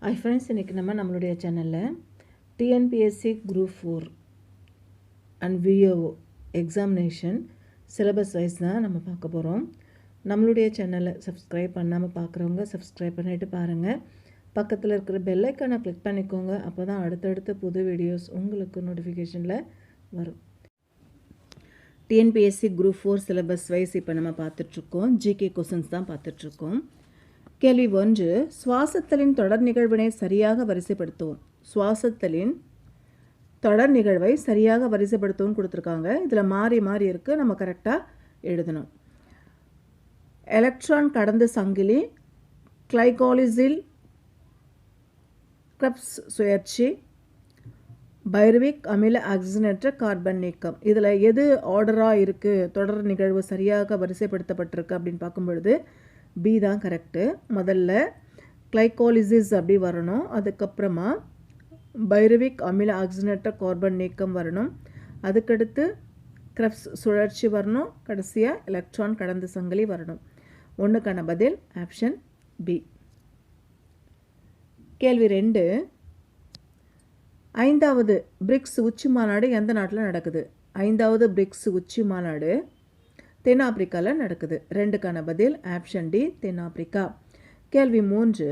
Hi friends, இன்றைக்கி நம்மளுடைய சேனலில் TNPSC group 4 and VAO examination syllabus wise தான் நம்ம பார்க்க போகிறோம். நம்மளுடைய சேனலை சப்ஸ்கிரைப் பண்ணாமல் பார்க்குறவங்க சப்ஸ்கிரைப் பண்ணிவிட்டு பாருங்கள். பக்கத்தில் இருக்கிற பெல் ஐக்கானை கிளிக் பண்ணிக்கோங்க. அப்போ தான் அடுத்தடுத்த புது வீடியோஸ் உங்களுக்கு நோட்டிஃபிகேஷனில் வரும். டிஎன்பிஎஸ்சி குரூப் 4 சிலபஸ் வைஸ் இப்போ நம்ம பார்த்துட்ருக்கோம். ஜிகே கொஸ்டின்ஸ் தான் பார்த்துட்ருக்கோம். கேள்வி 1, சுவாசத்தலின் தொடர் நிகழ்வினை சரியாக வரிசைப்படுத்துவோம். சுவாசத்தலின் தொடர் நிகழ்வை சரியாக வரிசைப்படுத்தவும் கொடுத்துருக்காங்க. இதில் மாறி மாறி இருக்குது, நம்ம கரெக்டாக எழுதணும். எலக்ட்ரான் கடந்த சங்கிலி, கிளைகாலிசில் கிரெப்ஸ் சுழற்சி, பைருவிக் அமில ஆக்சிஜனேற்ற கார்பன் நீக்கம். இதில் எது ஆர்டராக இருக்குது, தொடர் நிகழ்வு சரியாக வரிசைப்படுத்தப்பட்டிருக்கு அப்படின்னு பார்க்கும்பொழுது பி தான் கரெக்டு. முதல்ல கிளைகாலிசிஸ் அப்படி வரணும், அதுக்கப்புறமா பைருவிக் அமில ஆக்சிஜனேற்ற கார்பன் நீக்கம் வரணும், அதுக்கடுத்து கிரெப்ஸ் சுழற்சி வரணும், கடைசியாக எலக்ட்ரான் கடந்த சங்கிலி வரணும். ஒன்றுக்கான பதில் ஆப்ஷன் பி. கேள்வி 2, 5வது பிரிக்ஸ் உச்சி மாநாடு எந்த நாட்டில் நடக்குது? 5வது பிரிக்ஸ் உச்சி மாநாடு தென்னாப்பிரிக்காவில் நடக்குது. 2க்கான பதில் ஆப்ஷன் டி, தென்னாப்பிரிக்கா. கேள்வி 3,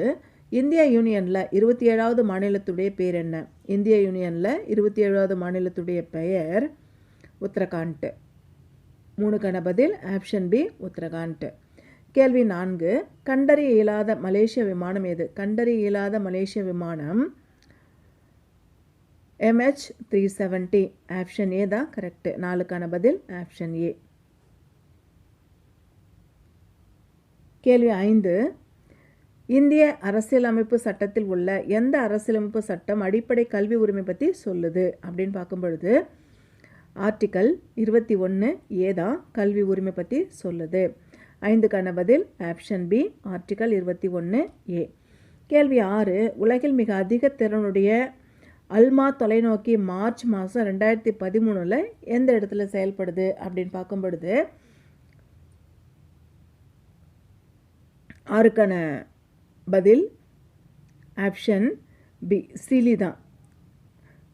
இந்திய யூனியனில் 27வது மாநிலத்துடைய பேர் என்ன? இந்திய யூனியனில் 27வது மாநிலத்துடைய பெயர் உத்தரகாண்ட். 3க்கான பதில் ஆப்ஷன் பி, உத்தரகாண்ட். கேள்வி 4, கண்டறிய இயலாத மலேசிய விமானம் எது? கண்டறிய இயலாத மலேசிய விமானம் MH370. ஆப்ஷன் ஏ தான் கரெக்டு. 4க்கான பதில் ஆப்ஷன் ஏ. கேள்வி 5, இந்திய அரசியலமைப்பு சட்டத்தில் உள்ள எந்த அரசியலமைப்பு சட்டம் அடிப்படை கல்வி உரிமை பற்றி சொல்லுது அப்படின்னு பார்க்கும்பொழுது ஆர்டிக்கல் 21 ஏ தான் கல்வி உரிமை பற்றி சொல்லுது. 5க்கான பதில் ஆப்ஷன் பி, ஆர்டிக்கல் 21 ஏ. கேள்வி 6, உலகில் மிக அதிக திறனுடைய அல்மா தொலைநோக்கி மார்ச் மாதம் 2013 எந்த இடத்துல செயல்படுது அப்படின்னு பார்க்கும்பொழுது 6க்கான பதில் ஆப்ஷன் பி, சிலி தான்.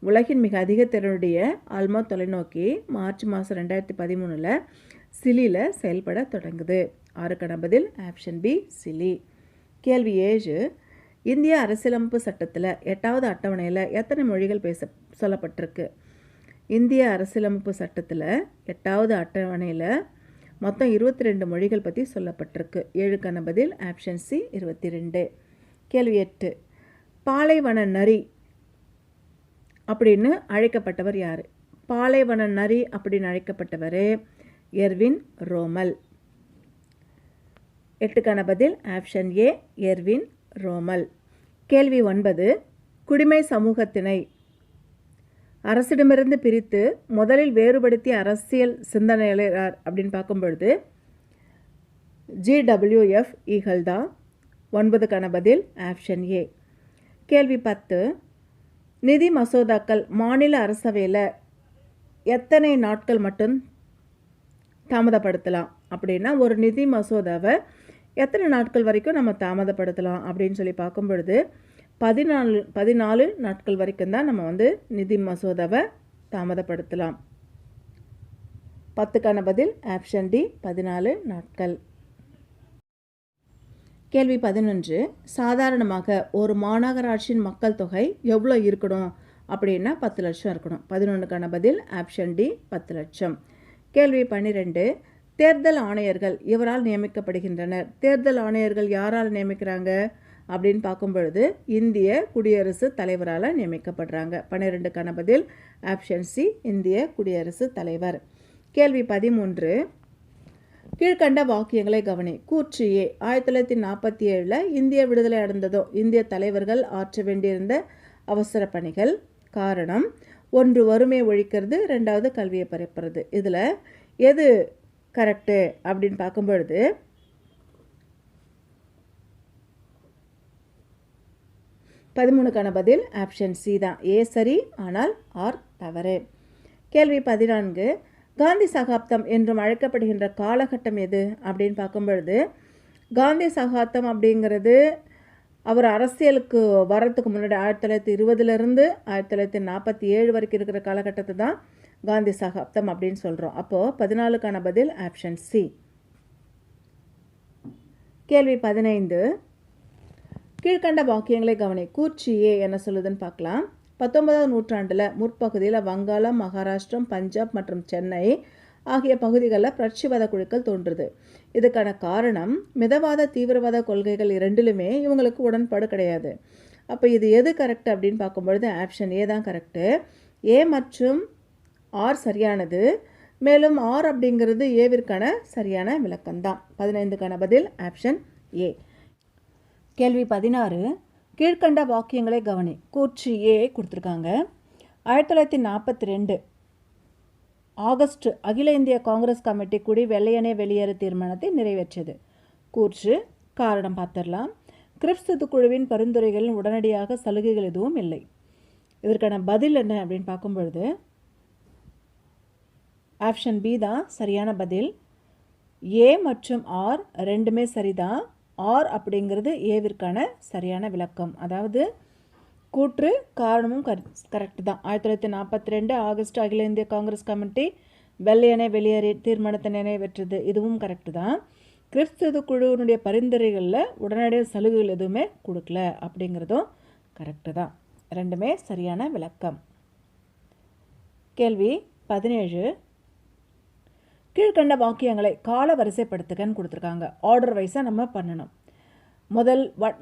உலகின் மிக அதிக திறனுடைய அல்மா தொலைநோக்கி மார்ச் மாதம் 2013 சிலியில் செயல்பட தொடங்குது. 6க்கான பதில் ஆப்ஷன் பி, சிலி. கேள்வி 7, இந்திய அரசியலமைப்பு சட்டத்தில் 8வது அட்டவணையில் எத்தனை மொழிகள் சொல்லப்பட்டிருக்கு? இந்திய அரசியலமைப்பு சட்டத்தில் 8வது அட்டவணையில் மொத்தம் 22 மொழிகள் பற்றி சொல்லப்பட்டிருக்கு. 7க்கான பதில் ஆப்ஷன் சி, 22. கேள்வி 8, பாலைவன நரி அப்படின்னு அழைக்கப்பட்டவர் யார்? பாலைவன நரி அப்படின்னு அழைக்கப்பட்டவர் எர்வின் ரோமல். 8க்கான பதில் ஆப்ஷன் ஏ, எர்வின் ரோமல். கேள்வி 9, குடிமை சமூகத்தினை அரசிடமிருந்து பிரித்து முதலில் வேறுபடுத்திய அரசியல் சிந்தனையாளர் அப்படின்னு பார்க்கும்பொழுது GWF ஈகல் தான். 9க்கான பதில் ஆப்ஷன் ஏ. கேள்வி 10, நிதி மசோதாக்கள் மாநில அரசவையில் எத்தனை நாட்கள் மட்டும் தாமதப்படுத்தலாம் அப்படின்னா ஒரு நிதி மசோதாவை எத்தனை நாட்கள் வரைக்கும் நம்ம தாமதப்படுத்தலாம் அப்படின்னு சொல்லி பார்க்கும்பொழுது 14 நாட்கள் வரைக்கும் தான் நம்ம நிதி மசோதாவை தாமதப்படுத்தலாம். 10க்கான பதில் ஆப்ஷன் டி, 14 நாட்கள். கேள்வி 11, சாதாரணமாக ஒரு மாநகராட்சியின் மக்கள் தொகை எவ்வளோ இருக்கணும் அப்படின்னா 10 லட்சம் இருக்கணும். 11க்கான பதில் ஆப்ஷன் டி, 10 லட்சம். கேள்வி 12, தேர்தல் ஆணையர்கள் இவரால் நியமிக்கப்படுகின்றனர். தேர்தல் ஆணையர்கள் யாரால் நியமிக்கிறாங்க அப்படின்னு பார்க்கும்பொழுது இந்திய குடியரசுத் தலைவரால் நியமிக்கப்படுறாங்க. 12க்கான பதில் ஆப்ஷன் சி, இந்திய குடியரசுத் தலைவர். கேள்வி 13, கீழ்கண்ட வாக்கியங்களை கவனி. கூற்று ஏ, 1947 இந்திய விடுதலை அடைந்ததோ இந்திய தலைவர்கள் ஆற்ற வேண்டியிருந்த அவசர பணிகள். காரணம் 1 வறுமையை ஒழிக்கிறது, 2வது கல்வியை பரப்புறது. இதில் எது கரெக்டு அப்படின்னு பார்க்கும்பொழுது 13க்கான பதில் ஆப்ஷன் சி தான். ஏ சரி, ஆனால் ஆர் தவறு. கேள்வி 14, காந்தி சகாப்தம் என்றும் அழைக்கப்படுகின்ற காலகட்டம் எது அப்படின்னு பார்க்கும்பொழுது காந்தி சகாப்தம் அப்படிங்கிறது அவர் அரசியலுக்கு வர்றதுக்கு முன்னாடி 1920 1947 வரைக்கும் இருக்கிற காலகட்டத்தை தான் காந்தி சகாப்தம் அப்படின்னு சொல்கிறோம். அப்போது 14க்கான பதில் ஆப்ஷன் சி. கேள்வி 15. கீழ்கண்ட வாக்கியங்களை கவனி. கூற்று ஏ என்ன சொல்லுதுன்னு பார்க்கலாம். 19ஆம் நூற்றாண்டில் முற்பகுதியில் வங்காளம், மகாராஷ்டிரம், பஞ்சாப் மற்றும் சென்னை ஆகிய பகுதிகளில் புரட்சிவாத குழுக்கள் தோன்றுது. இதுக்கான காரணம் மிதவாத தீவிரவாத கொள்கைகள் இரண்டிலுமே இவங்களுக்கு உடன்பாடு கிடையாது. அப்போ இது எது கரெக்ட் அப்படின்னு பார்க்கும்பொழுது ஆப்ஷன் ஏ தான் கரெக்டு. ஏ மற்றும் ஆர் சரியானது. மேலும் ஆர் அப்படிங்கிறது ஏவிற்கான சரியான விளக்கம்தான். 15க்கான பதில் ஆப்ஷன் ஏ. கேள்வி 16. கீழ்கண்ட வாக்கியங்களை கவனி. கூற்று ஏ கொடுத்துருக்காங்க. 1942 ஆகஸ்ட் அகில இந்திய காங்கிரஸ் கமிட்டி கூடி வெள்ளையனே வெளியேறு தீர்மானத்தை நிறைவேற்றியது. கூற்று காரணம் பார்த்துடலாம். கிரிப்ஸ் தூதுக்குழுவின் பரிந்துரைகளில் உடனடியாக சலுகைகள் எதுவும் இல்லை. இதற்கான பதில் என்ன அப்படின்னு பார்க்கும்பொழுது ஆப்ஷன் பி தான் சரியான பதில். ஏ மற்றும் ஆர் ரெண்டுமே சரிதான். ஆர் அப்படிங்கிறது ஏவிற்கான சரியான விளக்கம். அதாவது கூற்று காரணமும் கரெக்டு தான். 1942 ஆகஸ்ட் அகில இந்திய காங்கிரஸ் கமிட்டி வெள்ளையனே வெளியேறி தீர்மானத்தை நிறைவேற்றது, இதுவும் கரெக்டு தான். கிரிப்ஸ் தூதுக்குழுவினுடைய பரிந்துரைகளில் உடனடியாக சலுகைகள் எதுவுமே கொடுக்கல அப்படிங்கிறதும் கரெக்டு தான். ரெண்டுமே சரியான விளக்கம். கேள்வி 17. கீழ்கண்ட வாக்கியங்களை கால வரிசைப்படுத்துகன்னு கொடுத்துருக்காங்க. ஆர்டர் வைஸாக நம்ம பண்ணணும்.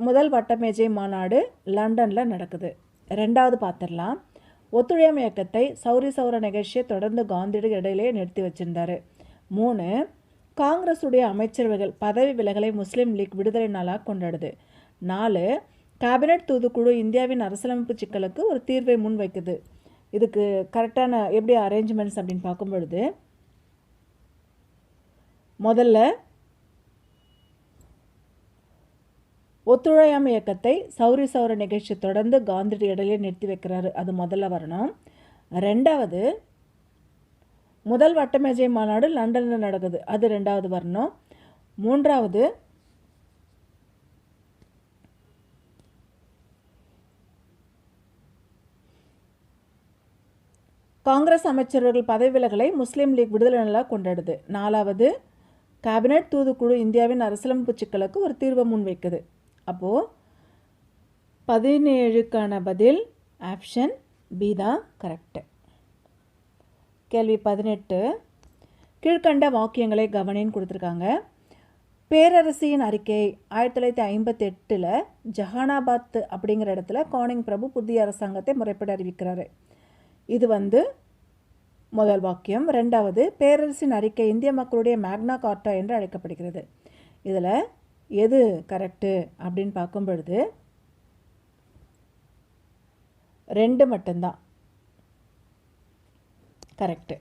முதல் வட்டமேஜை மாநாடு லண்டனில் நடக்குது. ரெண்டாவது பார்த்துடலாம். ஒத்துழையாமை இயக்கத்தை சௌரி சௌர நிகழ்ச்சியை தொடர்ந்து காந்தியடிகள் இடையிலே நிறுத்தி வச்சிருந்தாரு. 3. காங்கிரஸுடைய அமைச்சரவைகள் பதவி விலகலை முஸ்லீம் லீக் விடுதலை நாளாக கொண்டாடுது. 4. கேபினட் தூதுக்குழு இந்தியாவின் அரசியலமைப்பு சிக்கலுக்கு ஒரு தீர்வை முன் வைக்குது. இதுக்கு கரெக்டான எப்படி அரேஞ்ச்மெண்ட்ஸ் அப்படின்னு பார்க்கும்பொழுது முதல்ல ஒத்துழையாமை இயக்கத்தை சௌரி சௌர நிகழ்ச்சி தொடர்ந்து காந்தியடி இடையிலே நிறுத்தி வைக்கிறாரு, அது முதல்ல வரணும். ரெண்டாவது முதல் வட்டமேஜை மாநாடு லண்டனில் நடக்குது, அது ரெண்டாவது வரணும். மூன்றாவது காங்கிரஸ் அமைச்சர்கள் பதவி விலகலை முஸ்லீம் லீக் விடுதலை நாளாக கொண்டாடுது. 4வது கேபினட் தூதுக்குழு இந்தியாவின் அரசியலமைப்பு சிக்கலுக்கு ஒரு தீர்வை முன்வைக்குது. அப்போது 17க்கான பதில் ஆப்ஷன் பி தான் கரெக்டு. கேள்வி 18. கீழ்கண்ட வாக்கியங்களை கவனின்னு கொடுத்துருக்காங்க. பேரரசியின் அறிக்கை 1958 ஜஹானாபாத் அப்படிங்கிற இடத்துல கானிங் பிரபு புதிய அரசாங்கத்தை முறைப்படி அறிவிக்கிறாரு. இது முதல் வாக்கியம். ரெண்டாவது பேரரசின் அறிக்கை இந்திய மக்களுடைய மேக்னா கார்ட்டா என்று அழைக்கப்படுகிறது. இதில் எது கரெக்டு அப்படின்னு பார்க்கும் பொழுது 2 மட்டும்தான் கரெக்டு.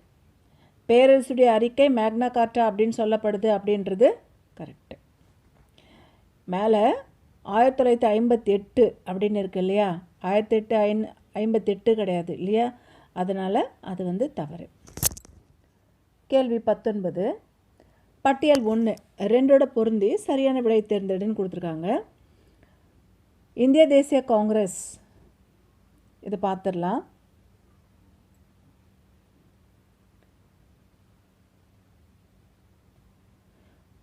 பேரரசுடைய அறிக்கை மேக்னா கார்ட்டா அப்படின்னு சொல்லப்படுது அப்படின்றது கரெக்டு. மேலே 1958 அப்படின்னு இருக்கு இல்லையா, 1858 கிடையாது இல்லையா, அதனால் அது தவறு. கேள்வி 19. பட்டியல் 1 2ஓட பொருந்தி சரியான விடை தேர்ந்தெடுன்னு கொடுத்துருக்காங்க. இந்திய தேசிய காங்கிரஸ் இதை பார்த்துடலாம்.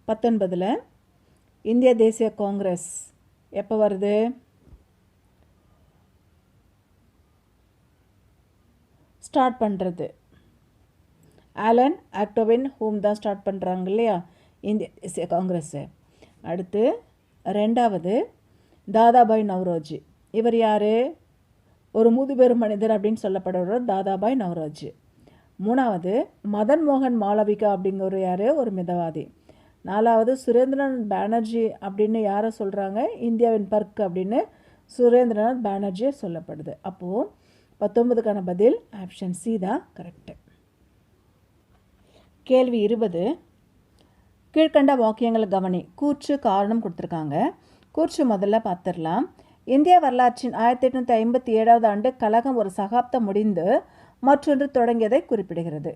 பத்தொன்பதில் இந்திய தேசிய காங்கிரஸ் எப்போ வருது? ஸ்டார்ட் பண்ணுறது ஆலன் ஆக்டோவின் ஹோம் தான் ஸ்டார்ட் பண்ணுறாங்க இல்லையா இந்திய தேசிய காங்கிரஸு. அடுத்து ரெண்டாவது தாதாபாய் நவ்ரோஜி. இவர் யார்? ஒரு முதுபெரும் மனிதர் அப்படின்னு சொல்லப்படுறவர் தாதாபாய் நவ்ரோஜி. மூணாவது மதன் மோகன் மாளவிகா அப்படிங்கிற யார்? ஒரு மிதவாதி. நாலாவது சுரேந்திரநாத் பானர்ஜி அப்படின்னு யாரை சொல்கிறாங்க? இந்தியாவின் பர்க் அப்படின்னு சுரேந்திரநாத் பானர்ஜியை சொல்லப்படுது. அப்போது 19க்கான பதில் ஆப்ஷன் சி தான் கரெக்டு. கேள்வி 20. கீழ்கண்ட வாக்கியங்களை கவனி. கூற்று காரணம் கொடுத்துருக்காங்க. கூற்று முதல்ல பார்த்துடலாம். இந்திய வரலாற்றின் 1857 ஆண்டு கழகம் ஒரு சகாப்தம் முடிந்து மற்றொன்று தொடங்கியதை குறிப்பிடுகிறது.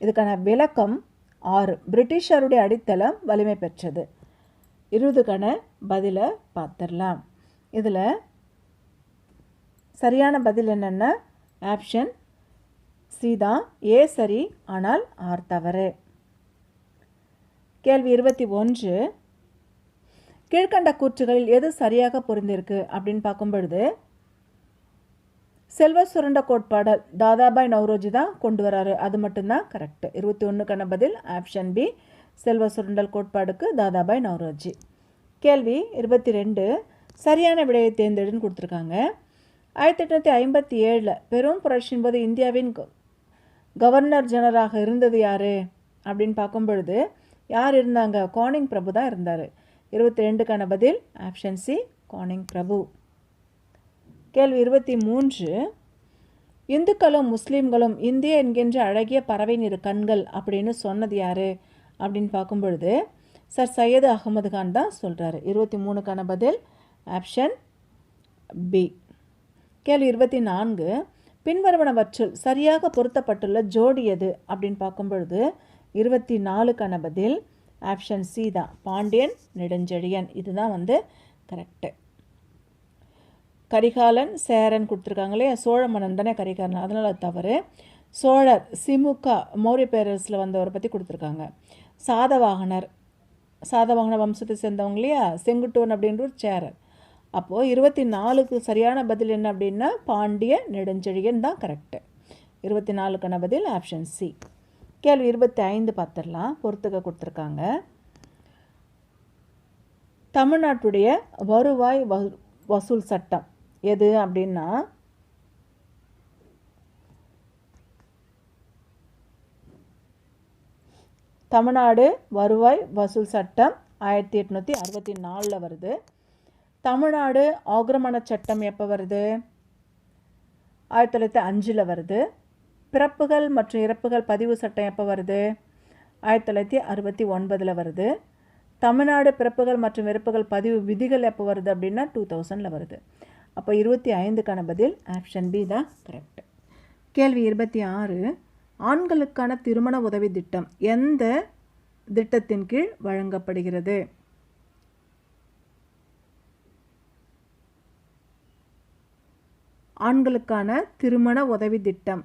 இதுக்கான விளக்கம் 6. பிரிட்டிஷாருடைய அடித்தளம் வலிமை பெற்றது. 20க்கான பதிலை பார்த்துடலாம். இதில் சரியான பதில் என்னென்ன? ஆப்ஷன் சி தான். ஏ சரி, ஆனால் ஆர் தவறு. கேள்வி 21. கீழ்கண்ட கூற்றுகளில் எது சரியாக பொருந்திருக்கு அப்படின்னு பார்க்கும் பொழுது, செல்வ சுரண்ட கோட்பாடு தாதாபாய் நவ்ரோஜி தான் கொண்டு வராரு, அது மட்டும்தான் கரெக்ட். 21க்கான பதில் ஆப்ஷன் பி, செல்வ சுரண்டல் கோட்பாடுக்கு தாதாபாய் நவ்ரோஜி. கேள்வி 22. சரியான விடையை தேர்ந்தெடுன்னு கொடுத்துருக்காங்க. 1857 பெரும் புரட்சியின் போது இந்தியாவின் கவர்னர் ஜெனரலாக இருந்தது யார் அப்படின்னு பார்க்கும் பொழுது யார் இருந்தாங்க? கானிங் பிரபு தான் இருந்தார். 22க்கான பதில் ஆப்ஷன் சி, கானிங் பிரபு. கேள்வி 23. இந்துக்களும் முஸ்லீம்களும் இந்திய என்கின்ற அழகிய பறவையின் இரு கண்கள் அப்படின்னு சொன்னது யார் அப்படின்னு பார்க்கும் பொழுது சர் சையது அகமது கான் தான் சொல்கிறாரு. 23க்கான பதில் ஆப்ஷன் பி. கேள்வி 24. பின்வருவனவற்றுள் சரியாக பொருத்தப்பட்டுள்ள ஜோடி எது அப்படின்னு பார்க்கும் பொழுது 24க்கான பதில் ஆப்ஷன் சி தான், பாண்டியன் நெடுஞ்செழியன். இதுதான் கரெக்டு. கரிகாலன் சேரன் கொடுத்துருக்காங்களே, சோழ மன்னன் தானே கரிகாலன், அதனால் அது தவறு. சோழர் சிமுக மௌரிய பேரரசில் வந்தவரை பற்றி கொடுத்துருக்காங்க. சாதவாகன வம்சத்தை சேர்ந்தவங்க இல்லையா, செங்குட்டுவன் அப்படின்ற ஒரு சேரர். அப்போது 24க்கு சரியான பதில் என்ன அப்படின்னா பாண்டிய நெடுஞ்செழியன் தான் கரெக்டு. 24க்கான பதில் ஆப்ஷன் சி. கேள்வி 25 பார்த்துடலாம். பொறுத்துக்க கொடுத்துருக்காங்க. தமிழ்நாட்டுடைய வருவாய் வசூல் சட்டம் எது அப்படின்னா தமிழ்நாடு வருவாய் வசூல் சட்டம் 1864 வருது. தமிழ்நாடு ஆக்கிரமண சட்டம் எப்போ வருது? 1905 வருது. பிறப்புகள் மற்றும் இறப்புகள் பதிவு சட்டம் எப்போ வருது? 1969 வருது. தமிழ்நாடு பிறப்புகள் மற்றும் இறப்புகள் பதிவு விதிகள் எப்போ வருது அப்படின்னா 2000 வருது. அப்போ 25க்கான பதில் ஆப்ஷன் பி தான் கரெக்ட். கேள்வி 26. ஆண்களுக்கான திருமண உதவி திட்டம் எந்த திட்டத்தின் கீழ் வழங்கப்படுகிறது? ஆண்களுக்கான திருமண உதவி திட்டம்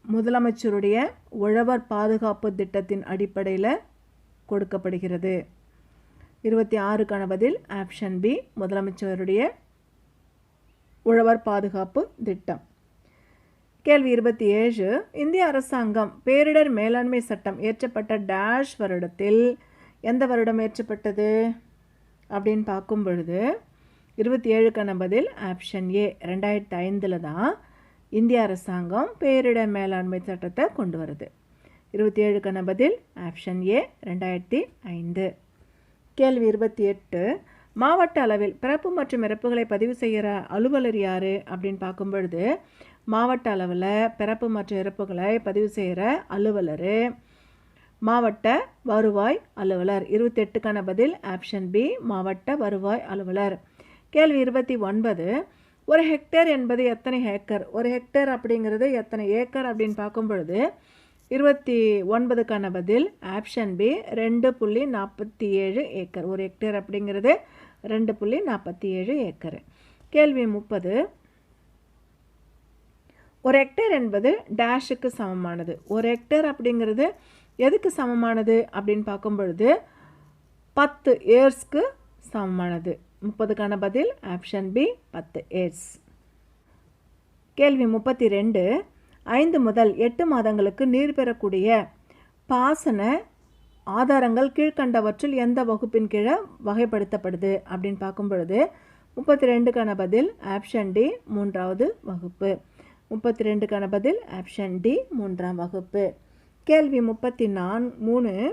முதலமைச்சருடைய உழவர் பாதுகாப்பு திட்டத்தின் அடிப்படையில் கொடுக்கப்படுகிறது. 26க்கான பதில் ஆப்ஷன் பி, முதலமைச்சருடைய உழவர் பாதுகாப்பு திட்டம். கேள்வி 27. இந்திய அரசாங்கம் பேரிடர் மேலாண்மை சட்டம் இயற்றப்பட்ட டேஷ் வருடத்தில் எந்த வருடம் இயற்றப்பட்டது அப்படின்னு பார்க்கும் பொழுது 27க்கான பதில் ஆப்ஷன் ஏ, 2005 தான் இந்திய அரசாங்கம் பேரிடர் மேலாண்மை சட்டத்தை கொண்டு வருது. 27க்கான பதில் ஆப்ஷன் ஏ, 2005. கேள்வி 28. மாவட்ட அளவில் பிறப்பு மற்றும் இறப்புகளை பதிவு செய்கிற அலுவலர் யார் அப்படின்னு பார்க்கும் பொழுது மாவட்ட அளவில் பிறப்பு மற்றும் இறப்புகளை பதிவு செய்கிற அலுவலர் மாவட்ட வருவாய் அலுவலர். 28க்கான பதில் ஆப்ஷன் பி, மாவட்ட வருவாய் அலுவலர். கேள்வி 29. ஒரு ஹெக்டேர் என்பது எத்தனை ஏக்கர்? ஒரு ஹெக்டேர் அப்படிங்கிறது எத்தனை ஏக்கர் அப்படின்னு பார்க்கும் பொழுது 29க்கான பதில் ஆப்ஷன் பி, 2.47 ஏக்கர். ஒரு ஹெக்டேர் அப்படிங்கிறது 2.47 ஏக்கர். கேள்வி 30. ஒரு ஹெக்டேர் என்பது டேஷுக்கு சமமானது. ஒரு ஹெக்டேர் அப்படிங்கிறது எதுக்கு சமமானது அப்படின்னு பார்க்கும் பொழுது 10 ஏர்ஸ்க்கு சமமானது. 30க்கான பதில் ஆப்ஷன் பி, 10 ஏர்ஸ். கேள்வி 32. 5 முதல் 8 மாதங்களுக்கு நீர் பெறக்கூடிய பாசன ஆதாரங்கள் கீழ்கண்டவற்றில் எந்த வகுப்பின் கீழே வகைப்படுத்தப்படுது அப்படின்னு பார்க்கும் பொழுது 32க்கான பதில் ஆப்ஷன் டி, 3வது வகுப்பு. 32க்கான பதில் ஆப்ஷன் டி, 3ஆம் வகுப்பு. கேள்வி 33.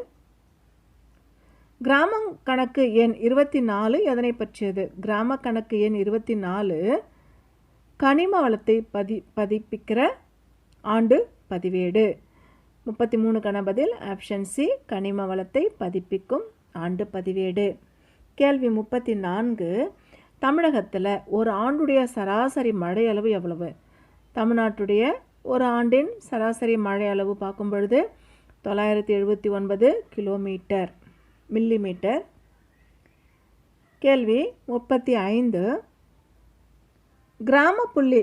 கிராம கணக்கு எண் 24 எதனை பற்றியது? கிராம கணக்கு எண் 24 கனிம வளத்தை பதிப்பிக்கிற ஆண்டு பதிவேடு. 33க்கான பதில் ஆப்ஷன் சி, கனிம வளத்தை பதிப்பிக்கும் ஆண்டு பதிவேடு. கேள்வி 34. தமிழகத்தில் ஒரு ஆண்டுடைய சராசரி மழை அளவு எவ்வளவு? தமிழ்நாட்டுடைய ஒரு ஆண்டின் சராசரி மழை அளவு பார்க்கும் பொழுது 979 மில்லிமீட்டர். கேள்வி 35 கிராம புள்ளி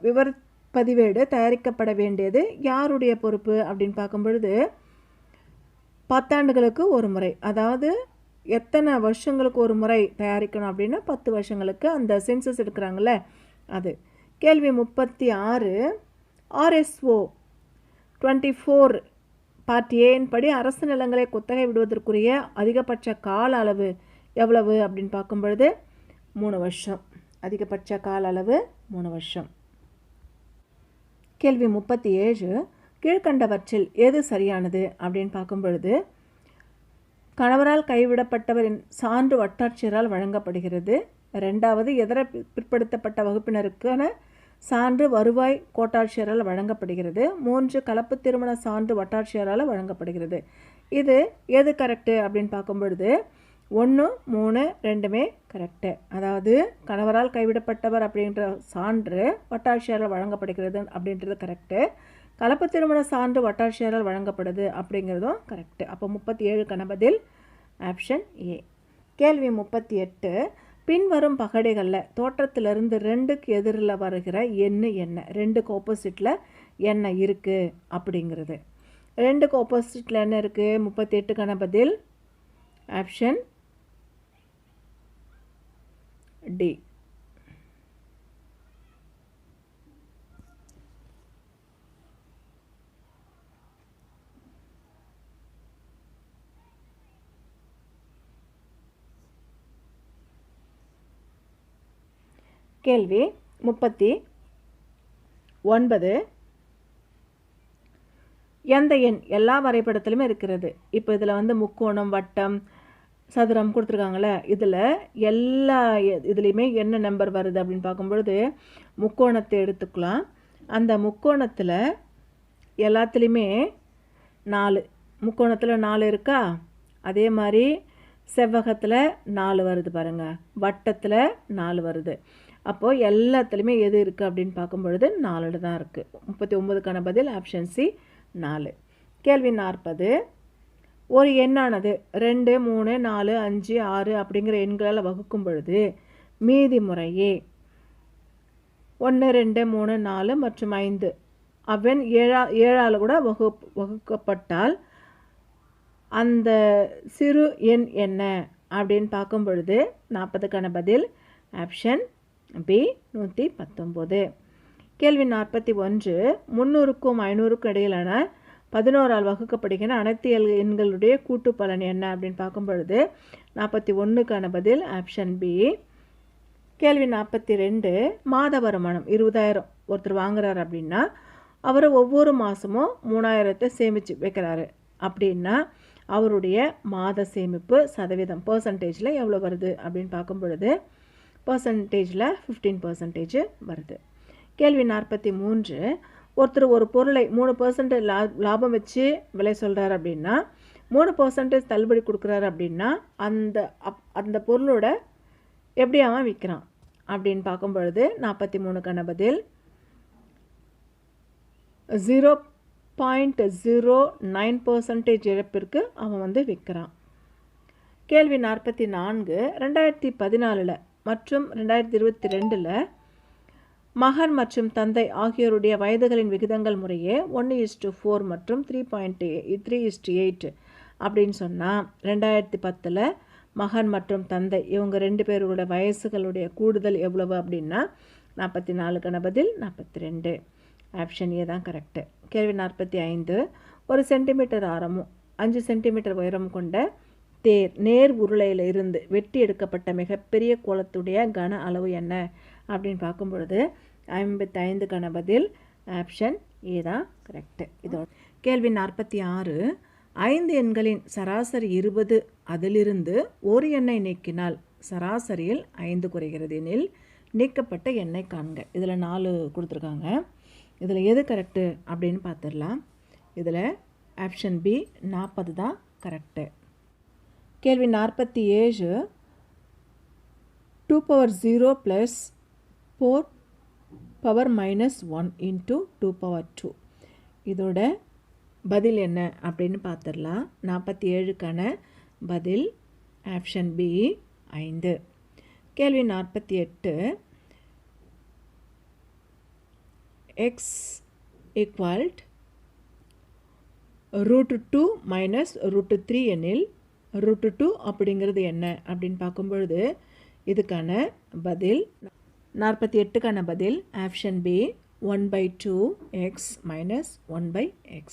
விவர பதிவேடு தயாரிக்கப்பட வேண்டியது யாருடைய பொறுப்பு அப்படின்னு பார்க்கும் பொழுது 10 ஆண்டுகளுக்கு ஒரு முறை, அதாவது எத்தனை வருஷங்களுக்கு ஒரு முறை தயாரிக்கணும் அப்படின்னா 10 வருஷங்களுக்கு அந்த சென்சஸ் எடுக்கிறாங்கல்ல அது. கேள்வி 36 RSO 24 பார்ட் ஏன் படி அரசு நிலங்களை குத்தகை விடுவதற்குரிய அதிகபட்ச கால அளவு எவ்வளவு அப்படின்னு பார்க்கும் பொழுது 3 வருஷம். அதிகபட்ச கால அளவு 3 வருஷம். கேள்வி 37 கீழ்கண்டவற்றில் எது சரியானது அப்படின்னு பார்க்கும் பொழுது கணவரால் கைவிடப்பட்டவரின் சான்று வட்டாட்சியரால் வழங்கப்படுகிறது. 2வது இதர பிற்படுத்தப்பட்ட வகுப்பினருக்கான சான்று வருவாய் கோட்டாட்சியரால் வழங்கப்படுகிறது. 3 கலப்பு திருமண சான்று வட்டாட்சியரால் வழங்கப்படுகிறது. இது எது கரெக்டு அப்படின்னு பார்க்கும் பொழுது 1, 3 2மே கரெக்டு. அதாவது கணவரால் கைவிடப்பட்டவர் அப்படின்ற சான்று வட்டாட்சியரால் வழங்கப்படுகிறது அப்படின்றது கரெக்டு. கலப்பு திருமண சான்று வட்டாட்சியரால் வழங்கப்படுது அப்படிங்கிறதும் கரெக்டு. அப்போ 37க்கான பதில் ஆப்ஷன் ஏ. கேள்வி 38 பின்வரும் பகடைகளில் தோற்றத்திலிருந்து 2க்கு எதிரில் வருகிற எண்ணு என்ன? 2க்கு ஆப்போசிட்டில் என்ன இருக்குது அப்படிங்கிறது. 2க்கு ஆப்போசிட்டில் என்ன இருக்குது? 38க்கான பதில் ஆப்ஷன் டி. கேள்வி 39 எந்த எண் எல்லா வரைபடத்திலுமே இருக்கிறது? இப்போ இதில் முக்கோணம், வட்டம், சதுரம் கொடுத்துருக்காங்களே, இதில் எல்லா இதுலேயுமே என்ன நம்பர் வருது அப்படின்னு பார்க்கும்பொழுது முக்கோணத்தை எடுத்துக்கலாம். அந்த முக்கோணத்தில் எல்லாத்துலேயுமே 4, முக்கோணத்தில் 4 இருக்கா? அதே மாதிரி செவ்வகத்தில் 4 வருது பாருங்கள், வட்டத்தில் 4 வருது. அப்போது எல்லாத்துலேயுமே எது இருக்குது அப்படின்னு பார்க்கும்பொழுது 4 தான் இருக்குது. 39க்கான பதில் ஆப்ஷன் சி 4. கேள்வி 40 ஒரு எண்ணானது 2, 3, 4, 5, 6 அப்படிங்கிற எண்களால் வகுக்கும் பொழுது மீதி முறையே 1, 2, 3, 4 மற்றும் 5 அவன் 7ஆல் கூட வகுக்கப்பட்டால் அந்த சிறு எண் என்ன அப்படின்னு பார்க்கும் பொழுது 40க்கான பதில் ஆப்ஷன் பி 119. கேள்வி 41 300க்கும் 500க்கும் இடையிலான 11ஆல் வகுக்கப்படுகிற அனைத்து எண்களுடைய கூட்டு பலன் என்ன அப்படின்னு பார்க்கும் பொழுது 41க்கான பதில் ஆப்ஷன் பி. கேள்வி 42 மாத வருமானம் 20,000 ஒருத்தர் வாங்குறாரு அப்படின்னா அவர் ஒவ்வொரு மாதமும் 3,000 சேமித்து வைக்கிறாரு அப்படின்னா அவருடைய மாத சேமிப்பு சதவீதம் பர்சன்டேஜில் எவ்வளோ வருது அப்படின்னு பார்க்கும் பொழுது பர்சன்டேஜில் 15% வருது. கேள்வி 43 ஒருத்தர் ஒரு பொருளை 3% லாபம் வச்சு விலை சொல்கிறார் அப்படின்னா 3% தள்ளுபடி கொடுக்குறாரு அப்படின்னா அந்த பொருளோட எப்படி அவன் விற்கிறான் அப்படின்னு பார்க்கும் பொழுது 43க்கான பதில் 0.09% இழப்பிற்கு அவன் விற்கிறான். கேள்வி 44 2014 மற்றும் 2022 மகன் மற்றும் தந்தை ஆகியோருடைய வயதுகளின் விகிதங்கள் முறையே 1:4 மற்றும் 3:8 அப்படின்னு சொன்னால் 2010 மகன் மற்றும் தந்தை இவங்க 2 பேரோட வயசுகளுடைய கூடுதல் எவ்வளவு அப்படின்னா 44க்கான பதில் 42. ஆப்ஷன் ஏ தான் கரெக்டு. கேள்வி 45 1 சென்டிமீட்டர் ஆரமும் 5 சென்டிமீட்டர் உயரம் கொண்ட நேர் உருளையில் இருந்து வெட்டி எடுக்கப்பட்ட மிகப்பெரிய கோலத்துடைய கன அளவு என்ன அப்படின்னு பார்க்கும் பொழுது 55க்கான பதில் ஆப்ஷன் ஏ தான் கரெக்டு. இதோட கேள்வி 46 5 எண்களின் சராசரி 20 அதிலிருந்து ஒரு எண்ணை நீக்கினால் சராசரியில் 5 குறைகிறது எனில் நீக்கப்பட்ட எண்ணை காண்க. இதில் 4 கொடுத்துருக்காங்க. இதில் எது கரெக்டு அப்படின்னு பார்த்துடலாம். இதில் ஆப்ஷன் பி 40 தான் கரெக்டு. கேள்வி 47 2^0 + 4^-1 × 2^2 இதோட பதில் என்ன அப்படின்னு பார்த்துடலாம். 47க்கான பதில் ஆப்ஷன் பி 5. கேள்வி 48 எக்ஸ் ஈக்குவல்ட் √2 மைனஸ் √3 எனில் √2 அப்படிங்கிறது என்ன அப்படின்னு பார்க்கும்பொழுது இதுக்கான பதில் 48க்கான பதில் option B 1/2x minus 1/x.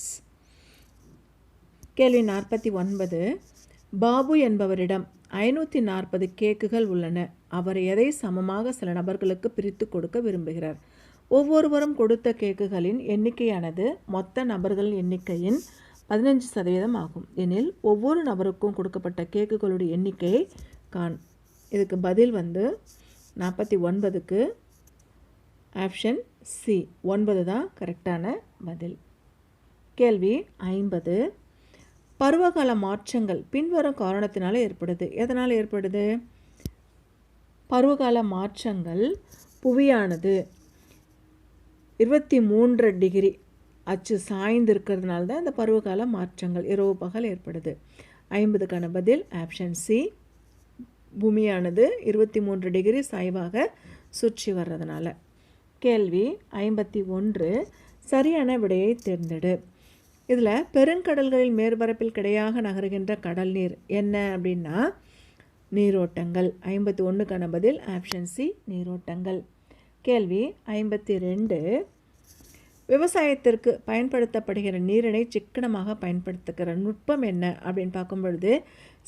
கேள்வி 49 பாபு என்பவரிடம் 540 கேக்குகள் உள்ளன. அவர் எதை சமமாக சில நபர்களுக்கு பிரித்து கொடுக்க விரும்புகிறார். ஒவ்வொருவரும் கொடுத்த கேக்குகளின் எண்ணிக்கையானது மொத்த நபர்களின் எண்ணிக்கையின் 15% ஆகும். எனில் ஒவ்வொரு நபருக்கும் கொடுக்கப்பட்ட கேக்குகளுடைய எண்ணிக்கையை காண். இதுக்கு பதில் 49க்கு ஆப்ஷன் சி 9 தான் கரெக்டான பதில். கேள்வி 50 பருவகால மாற்றங்கள் பின்வரும் காரணத்தினால ஏற்படுது. எதனால் ஏற்படுது? பருவகால மாற்றங்கள் புவியானது 23 டிகிரி அச்சு சாய்ந்து இருக்கிறதுனால தான் இந்த பருவகால மாற்றங்கள் இரவு பகல் ஏற்படுது. 50க்கான பதில் ஆப்ஷன் சி பூமியானது 23 டிகிரி சாய்வாக சுற்றி வர்றதுனால. கேள்வி 51 சரியான விடையை தேர்ந்தெடு. இதில் பெருங்கடல்களில் மேற்பரப்பில் கிடையாக நகருகின்ற கடல் நீர் என்ன அப்படின்னா நீரோட்டங்கள். 51க்கான பதில் ஆப்ஷன் சி நீரோட்டங்கள். கேள்வி 52 விவசாயத்திற்கு பயன்படுத்தப்படுகிற நீரினை சிக்கனமாக பயன்படுத்துகிற நுட்பம் என்ன அப்படின்னு பார்க்கும்பொழுது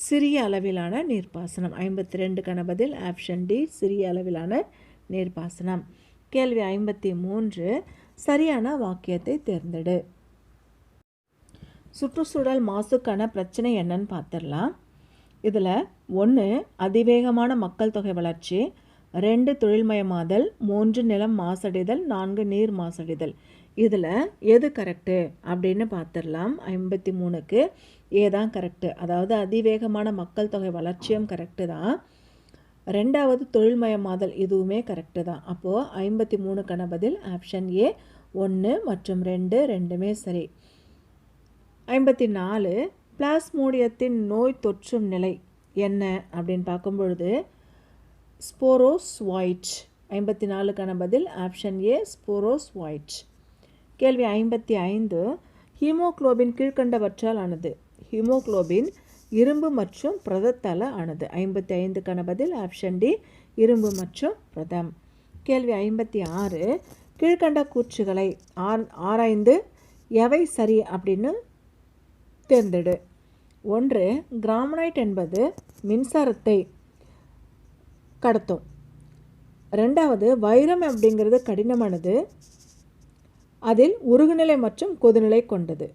சிறிய அளவிலான நீர்ப்பாசனம். 52க்கான பதில் ஆப்ஷன் டி சிறிய அளவிலான நீர்ப்பாசனம். கேள்வி 53 சரியான வாக்கியத்தை தேர்ந்தெடு. சுற்றுச்சூழல் மாசுக்கான பிரச்சனை என்னன்னு பார்த்துடலாம். இதில் 1 அதிவேகமான மக்கள் தொகை வளர்ச்சி, 2 தொழில்மயமாதல், 3 நிலம் மாசடைதல், 4 நீர் மாசடைதல். இதில் எது கரெக்டு அப்படின்னு பார்த்துடலாம். 53க்கு ஏதான் கரெக்டு, அதாவது அதிவேகமான மக்கள் தொகை வளர்ச்சியும் கரெக்டு தான். 2வது தொழில்மயமாதல் இதுவுமே கரெக்டு தான். அப்போது 53க்கான பதில் ஆப்ஷன் ஏ 1 மற்றும் 2 ரெண்டுமே சரி. 54 பிளாஸ்மோடியத்தின் நோய் தொற்றும் நிலை என்ன அப்படின்னு பார்க்கும்பொழுது ஸ்போரோஸ்வாய்ட். 54க்கான பதில் ஆப்ஷன் ஏ ஸ்போரோஸ்வாய்ட். கேள்வி 55 ஹீமோகுளோபின் கீழ்கண்டவற்றால் ஆனது. ஹீமோகுளோபின் இரும்பு மற்றும் புரதத்தால் ஆனது. 55க்கான பதில் ஆப்ஷன் டி இரும்பு மற்றும் புரதம். கேள்வி 56 கீழ்கண்ட கூற்றுகளை ஆராய்ந்து எவை சரி அப்படின்னு தேர்ந்தெடு. 1 கிராமனைட் என்பது மின்சாரத்தை கடத்தும். 2வது வைரம் அப்படிங்கிறது கடினமானது, அதில் உருகுநிலை மற்றும் கொதிநிலை கொண்டது.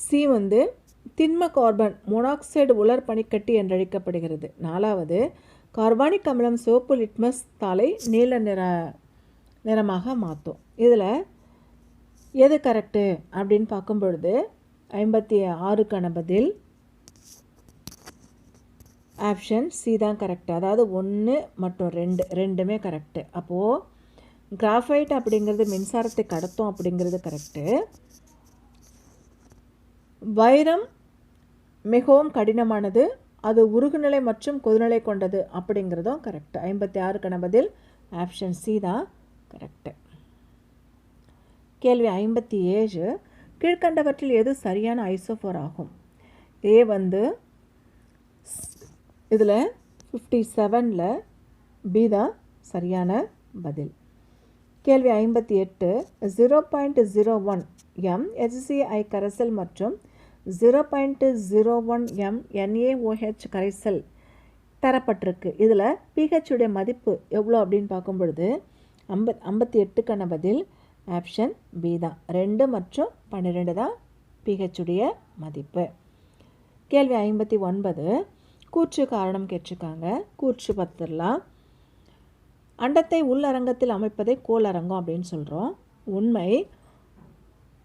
சி திண்ம கார்பன் மோனாக்சைடு உலர் பனிக்கட்டி என்றழைக்கப்படுகிறது. 4வது கார்பானிக் அமிலம் சிவப்பு லிட்மஸ் தாளை நீல நிறமாக மாற்றும். இதில் எது கரெக்டு அப்படின்னு பார்க்கும் பொழுது 56க்கான பதில் ஆப்ஷன் சி தான் கரெக்டு, அதாவது 1 மற்றும் 2 ரெண்டுமே கரெக்டு. அப்போது கிராஃபைட் அப்படிங்கிறது மின்சாரத்தை கடத்தும் அப்படிங்கிறது கரெக்டு. வைரம் மிகவும் கடினமானது, அது உருகுநிலை மற்றும் கொதிநிலை கொண்டது அப்படிங்கிறதும் கரெக்டு. 56க்கான பதில் ஆப்ஷன் சி தான் கரெக்டு. கேள்வி 57 கீழ்கண்டவற்றில் எது சரியான ஐசோஃபோர் ஆகும். ஏ இதில் 57ல் பி தான் சரியான பதில். கேள்வி 58 0.01 m HCl கரைசல் மற்றும் 0.01 m NaOH கரைசல் தரப்பட்டிருக்கு. இதில் pH உடைய மதிப்பு எவ்வளோ அப்படின்னு பார்க்கும் பொழுது 58க்கான பதில் ஆப்ஷன் பி தான் 2 மற்றும் 12 தான் pH உடைய மதிப்பு. கேள்வி 59 கூற்று காரணம் கேட்டிருக்காங்க. கூற்று பார்த்துடலாம். அண்டத்தை உள்ளரங்கத்தில் அமைப்பதை கோளரங்கம் அப்படின்னு சொல்கிறோம். உண்மை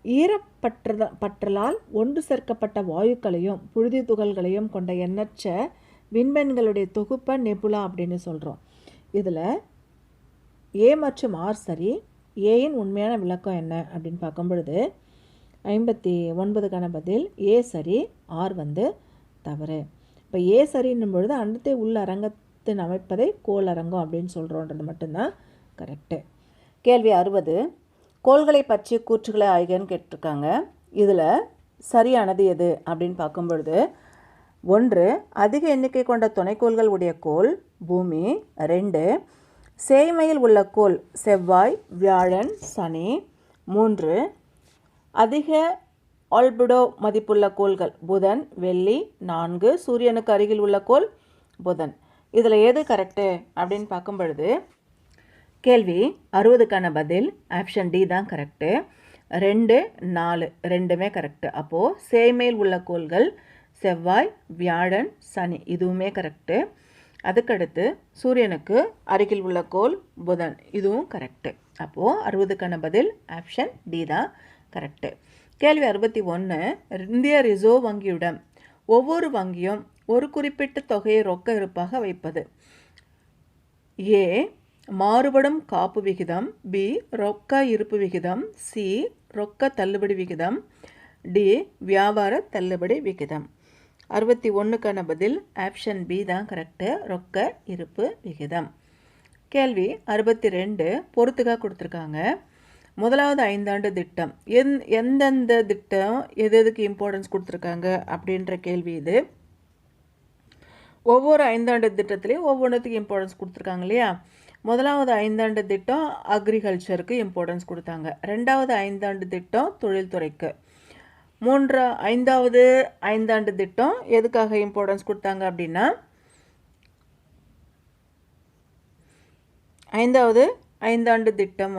ஈரப்பற்றலால் ஒன்று சேர்க்கப்பட்ட வாயுக்களையும் புழுதி துகள்களையும் கொண்ட எண்ணற்ற விண்மீன்களுடைய தொகுப்பை நெபுலா அப்படின்னு சொல்கிறோம். இதில் ஏ மற்றும் ஆர் சரி. ஏயின் உண்மையான விளக்கம் என்ன அப்படின்னு பார்க்கும் பொழுது 59க்கான பதில் ஏ சரி, ஆர் தவறு. இப்போ ஏ சரின்னும் பொழுது அண்டத்தை உள் அரங்கத்தின் அமைப்பதை கோள் அரங்கம் அப்படின்னு சொல்கிறோன்றது மட்டும்தான் கரெக்டு. கேள்வி 60, கோள்களை பற்றி கூற்றுகளை ஆய்கன்னு கேட்டிருக்காங்க. இதில் சரியானது எது அப்படின்னு பார்க்கும் பொழுது 1, அதிக எண்ணிக்கை கொண்ட துணைக்கோள்கள் உடைய கோள் பூமி. 2, சேய்மையில் உள்ள கோள் செவ்வாய், வியாழன், சனி. 3, அதிக ஆல்பிடோ மதிப்புள்ள கோள்கள் புதன், வெள்ளி. 4, சூரியனுக்கு அருகில் உள்ள கோள் புதன். இதில் எது கரெக்டு அப்படின்னு பார்க்கும் பொழுது கேள்வி 60க்கான பதில் ஆப்ஷன் டி தான் கரெக்டு. 2, 4 ரெண்டுமே கரெக்டு. அப்போது சேய்மையில் உள்ள கோள்கள் செவ்வாய், வியாழன், சனி இதுவுமே கரெக்டு. அதுக்கடுத்து சூரியனுக்கு அருகில் உள்ள கோள் புதன் இதுவும் கரெக்டு. அப்போது 60க்கான பதில் ஆப்ஷன் டி தான் கரெக்டு. கேள்வி 61, இந்திய ரிசர்வ் வங்கியுடன் ஒவ்வொரு வங்கியும் ஒரு குறிப்பிட்ட தொகையை ரொக்க இருப்பாக வைப்பது. ஏ, மாறுபடும் காப்பு விகிதம். பி, ரொக்க இருப்பு விகிதம். சி, ரொக்க தள்ளுபடி விகிதம். டி, வியாபார தள்ளுபடி விகிதம். 61க்கான பதில் ஆப்ஷன் பி தான் கரெக்டு, ரொக்க இருப்பு விகிதம். கேள்வி 62, பொறுத்துக்காக கொடுத்துருக்காங்க. முதலாவது 5 ஆண்டு திட்டம் எந்தெந்த திட்டம் எதுக்கு இம்பார்ட்டன்ஸ் கொடுத்துருக்காங்க அப்படின்ற கேள்வி இது. ஒவ்வொரு 5 ஆண்டு திட்டத்துலேயும் ஒவ்வொன்றுத்துக்கு இம்பார்ட்டன்ஸ் கொடுத்துருக்காங்க இல்லையா. முதலாவது 5 ஆண்டு திட்டம் அக்ரிகல்ச்சருக்கு இம்பார்ட்டன்ஸ் கொடுத்தாங்க. 2வது 5 ஆண்டு திட்டம் தொழில்துறைக்கு. 5வது 5 ஆண்டு திட்டம் எதுக்காக இம்பார்ட்டன்ஸ் கொடுத்தாங்க அப்படின்னா 5வது 5 ஆண்டு திட்டம்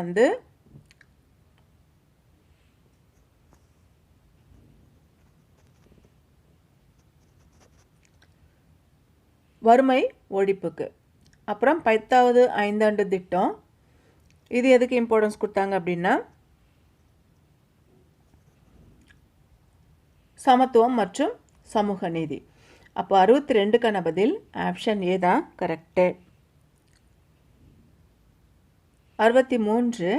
வறுமை ஒழிப்புக்கு. அப்புறம் 10வது 5 ஆண்டு திட்டம் இது எதுக்கு இம்பார்ட்டன்ஸ் கொடுத்தாங்க அப்படின்னா சமத்துவம் மற்றும் சமூக நீதி. அப்போ 62க்கான பதில் ஆப்ஷன் ஏ தான் கரெக்டு. 63,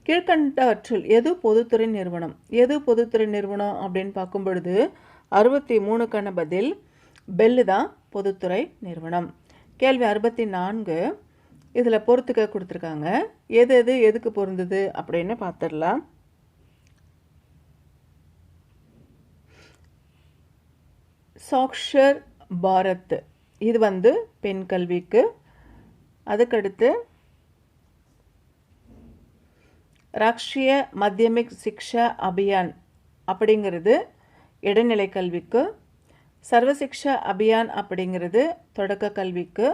கீழ்கண்டவற்றுள் எது பொதுத்துறை நிறுவனம்? எது பொதுத்துறை நிறுவனம் அப்படின்னு பார்க்கும் பொழுது 63க்கான பதில் பெல்லு தான் பொதுத்துறை நிறுவனம். கேள்வி 64, இதில் பொறுத்துக்க கொடுத்துருக்காங்க. எது எதுக்கு பொருந்தது அப்படின்னு பார்த்துடலாம். சாக்ஷர் பாரத் இது பெண் கல்விக்கு. அதுக்கடுத்து ராஷ்ட்ரிய மத்தியமிக் சிக்ஷா அபியான் அப்படிங்கிறது இடைநிலை கல்விக்கு. சர்வசிக்ஷா அபியான் அப்படிங்கிறது தொடக்க கல்விக்கு.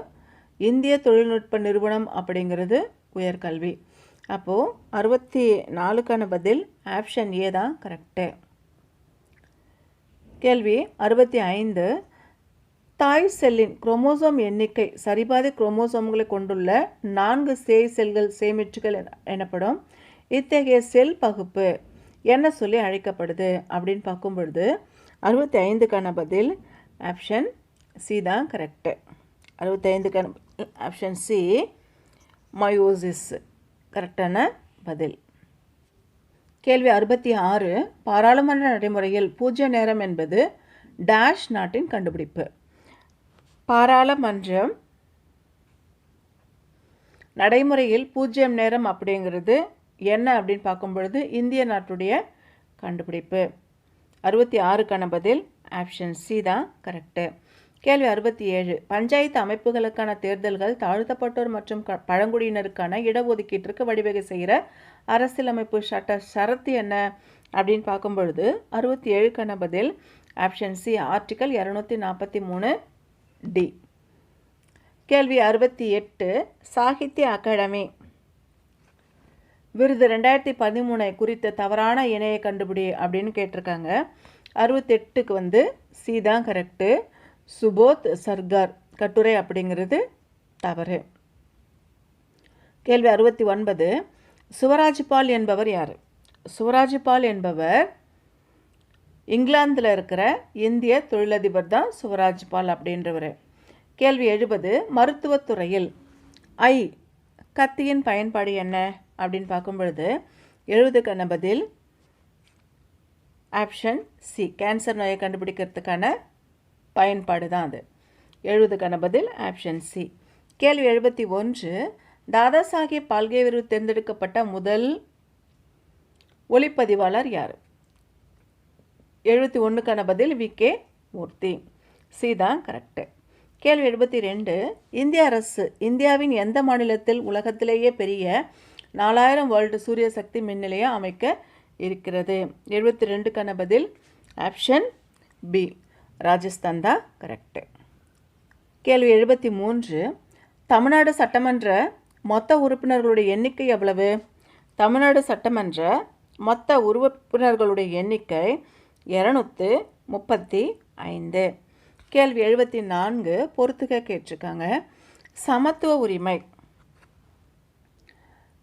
இந்திய தொழில்நுட்ப நிறுவனம் அப்படிங்கிறது உயர்கல்வி. அப்போது 64க்கான பதில் ஆப்ஷன் ஏ தான் கரெக்டு. கேள்வி 65, தாய் செல்லின் குரோமோசோம் எண்ணிக்கை சரிபாதி குரோமோசோம்களை கொண்டுள்ள 4 சேய் செல்கள் சேமிச்சுகள் எனப்படும். இத்தகைய செல் பகுப்பு என்ன சொல்லி அழைக்கப்படுது அப்படின்னு பார்க்கும் பொழுது 65க்கான பதில் ஆப்ஷன் சி தான் கரெக்டு. 65க்கான ஆப்ஷன் சி மயோசிஸ் கரெக்டான பதில். கேள்வி 66, பாராளுமன்ற நடைமுறையில் பூஜ்ய நேரம் என்பது டேஷ் நாட்டின் கண்டுபிடிப்பு. பாராளுமன்றம் நடைமுறையில் பூஜ்யம் நேரம் அப்படிங்கிறது என்ன அப்படின்னு பார்க்கும் பொழுது இந்திய நாட்டுடைய கண்டுபிடிப்பு. 66க்கான பதில் ஆப்ஷன் சி தான் கரெக்டு. கேள்வி 67, பஞ்சாயத்து அமைப்புகளுக்கான தேர்தல்கள் தாழ்த்தப்பட்டோர் மற்றும் பழங்குடியினருக்கான இடஒதுக்கீட்டிற்கு வழிவகை செய்கிற அரசியலமைப்பு சட்ட ஷரத்து என்ன அப்படின்னு பார்க்கும் பொழுது 67க்கான பதில் ஆப்ஷன் சி ஆர்டிக்கல் 243 டி. கேள்வி 68, சாகித்ய அகாடமி விருது 2013 குறித்த தவறான இணையை கண்டுபிடி அப்படின்னு கேட்டிருக்காங்க. 68க்கு சி தான் கரெக்டு. சுபோத் சர்கார் கட்டுரை அப்படிங்கிறது தவறு. கேள்வி 69, சுவராஜ்பால் என்பவர் யார்? சுவராஜ்பால் என்பவர் இங்கிலாந்தில் இருக்கிற இந்திய தொழிலதிபர் தான் சுவராஜ்பால் அப்படின்றவர். கேள்வி 70, மருத்துவத்துறையில் கத்தியின் பயன்பாடு என்ன அப்படின்னு பார்க்கும் பொழுது 70க்கான பதில் ஆப்ஷன் சி கேன்சர் நோயை கண்டுபிடிக்கிறதுக்கான பயன்பாடு தான் அது. 70க்கான பதில் ஆப்ஷன் சி. கேள்வி 71, தாதா சாஹேப் பால்கே விருது தேர்ந்தெடுக்கப்பட்ட முதல் ஒளிப்பதிவாளர் யார்? 71க்கான பதில் வி.கே. மூர்த்தி. சி தான் கரெக்டு. கேள்வி 72, இந்திய அரசு இந்தியாவின் எந்த மாநிலத்தில் உலகத்திலேயே பெரிய 4000 வேர்ல்டு சூரிய சக்தி மின் நிலையம் அமைக்க இருக்கிறது? 72க்கான பதில் ஆப்ஷன் பி, ராஜஸ்தான் தான் கரெக்டு. கேள்வி 73, தமிழ்நாடு சட்டமன்ற மொத்த உறுப்பினர்களுடைய எண்ணிக்கை எவ்வளவு? தமிழ்நாடு சட்டமன்ற மொத்த உறுப்பினர்களுடைய எண்ணிக்கை 235. கேள்வி 74, பொறுத்துக்க கேட்டிருக்காங்க. சமத்துவ உரிமை.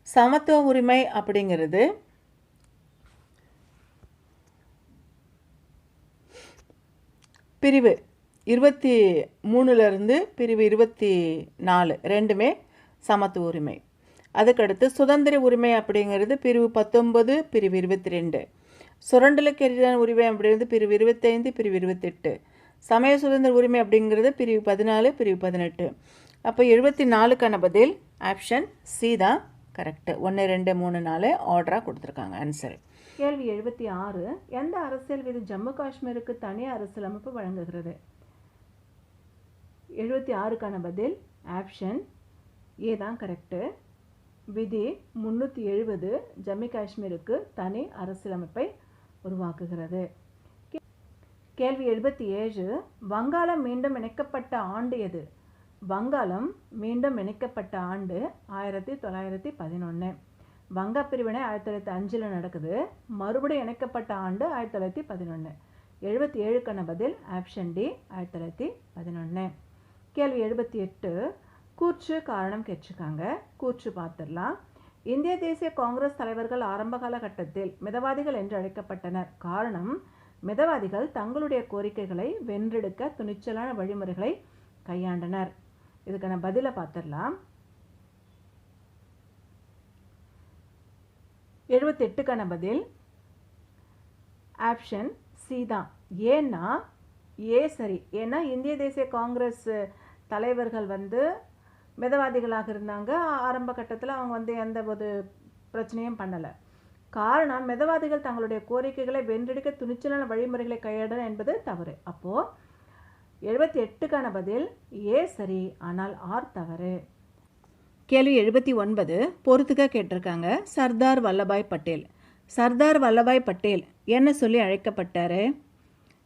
சமத்துவ உரிமை அப்படிங்கிறது பிரிவு 23லிருந்து பிரிவு 24 ரெண்டுமே சமத்துவ உரிமை. அதுக்கடுத்து சுதந்திர உரிமை அப்படிங்கிறது பிரிவு 19 பிரிவு 22. சுரண்டலுக்கு எதிரான உரிமை அப்படிங்கிறது பிரிவு 25 பிரிவு 28. சமய சுதந்திர உரிமை அப்படிங்கிறது பிரிவு 14 பிரிவு 18. அப்போ 74க்கான பதில் ஆப்ஷன் சி தான் கரெக்டு. 1 2 3 4 ஆர்டராக கொடுத்துருக்காங்க ஆன்சர். கேள்வி 76, எந்த அரசியல் விதி ஜம்மு காஷ்மீருக்கு தனி அரசியலமைப்பு வழங்குகிறது? 76க்கான பதில் ஆப்ஷன் ஏ தான் கரெக்டு. விதி 370 ஜம்மு காஷ்மீருக்கு தனி அரசியலமைப்பை உருவாக்குகிறது. கேள்வி 77, வங்காளம் மீண்டும் இணைக்கப்பட்ட ஆண்டு எது? வங்காளம் மீண்டும் இணைக்கப்பட்ட ஆண்டு 1911. வங்க பிரிவினை 1905 நடக்குது. மறுபடியும் இணைக்கப்பட்ட ஆண்டு 1911. 77க்கான பதில் ஆப்ஷன் டி, 1911. கேள்வி 78, கூற்று காரணம் கேட்டிருக்காங்க. கூற்று பார்த்துடலாம். இந்திய தேசிய காங்கிரஸ் தலைவர்கள் ஆரம்ப காலகட்டத்தில் மிதவாதிகள் என்று அழைக்கப்பட்டனர். காரணம், மிதவாதிகள் தங்களுடைய கோரிக்கைகளை வென்றெடுக்க துணிச்சலான வழிமுறைகளை கையாண்டனர். இதுக்கான பதிலை பார்த்துடலாம். 78க்கான பதில் ஆப்ஷன் சி தான். ஏன்னா சரி, ஏன்னா இந்திய தேசிய காங்கிரஸ் தலைவர்கள் மிதவாதிகளாக இருந்தாங்க. ஆரம்ப கட்டத்தில் அவங்க எந்த ஒரு பிரச்சனையும் பண்ணலை. காரணம், மிதவாதிகள் தங்களுடைய கோரிக்கைகளை வென்றெடுக்க துணிச்சலான வழிமுறைகளை கையாடணும் என்பது தவறு. அப்போது 78க்கான பதில் ஏ சரி, ஆனால் ஆர் தவறு. கேள்வி 79, பொறுத்துக்க கேட்டிருக்காங்க. சர்தார் வல்லபாய் பட்டேல். சர்தார் வல்லபாய் பட்டேல் என்ன சொல்லி அழைக்கப்பட்டார்?